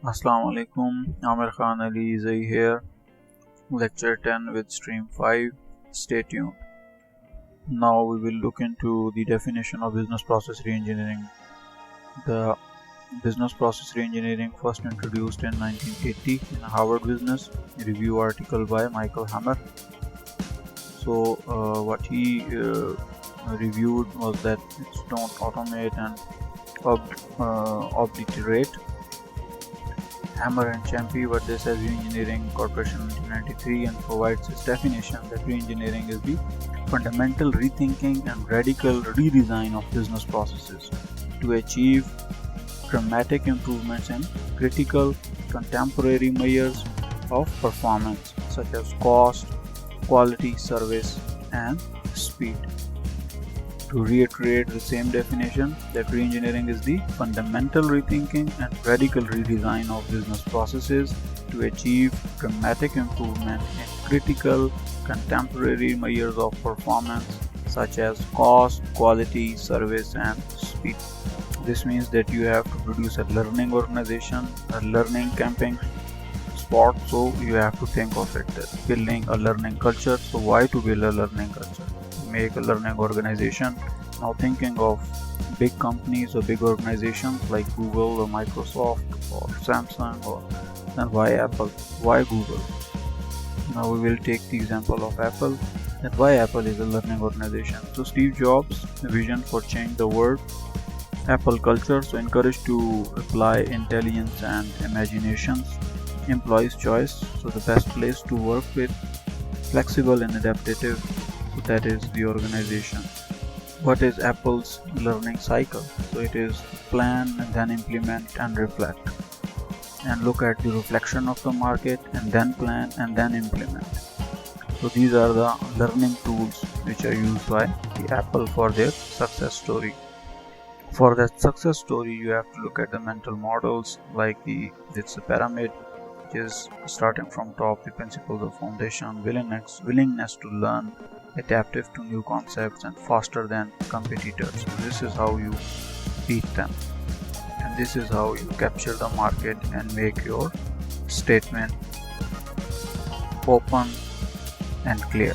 Alaikum, Aamer Alyzaee here, lecture 10 with stream 5. Stay tuned. Now we will look into the definition of business process reengineering. The business process reengineering first introduced in 1980 in a Harvard Business Review article by Michael Aamer. So what he reviewed was that it's don't automate and obliterate. Aamer and Champy what this as Reengineering Corporation 1993 and provides its definition that reengineering is the fundamental rethinking and radical redesign of business processes to achieve dramatic improvements in critical contemporary measures of performance such as cost, quality, service, and speed. To reiterate the same definition, that reengineering is the fundamental rethinking and radical redesign of business processes to achieve dramatic improvement in critical contemporary measures of performance such as cost, quality, service, and speed. This means that you have to produce a learning organization, a learning camping spot, so you have to think of it as building a learning culture. So why to build a learning culture? Make a learning organization. Now thinking of big companies or big organizations like Google or Microsoft or Samsung, or then why Apple? Why Google? Now we will take the example of Apple, that why Apple is a learning organization. So Steve Jobs' vision for change the world, Apple culture, so encouraged to apply intelligence and imaginations, employees choice, so the best place to work with, flexible and adaptive, so that is the organization. What is Apple's learning cycle? So it is plan and then implement and reflect, and look at the reflection of the market and then plan and then implement. So these are the learning tools which are used by the Apple for their success story. For that success story, you have to look at the mental models like it's a pyramid, which is starting from top, the principles of foundation, willingness to learn, adaptive to new concepts, and faster than competitors. So this is how you beat them, and this is how you capture the market and make your statement open and clear.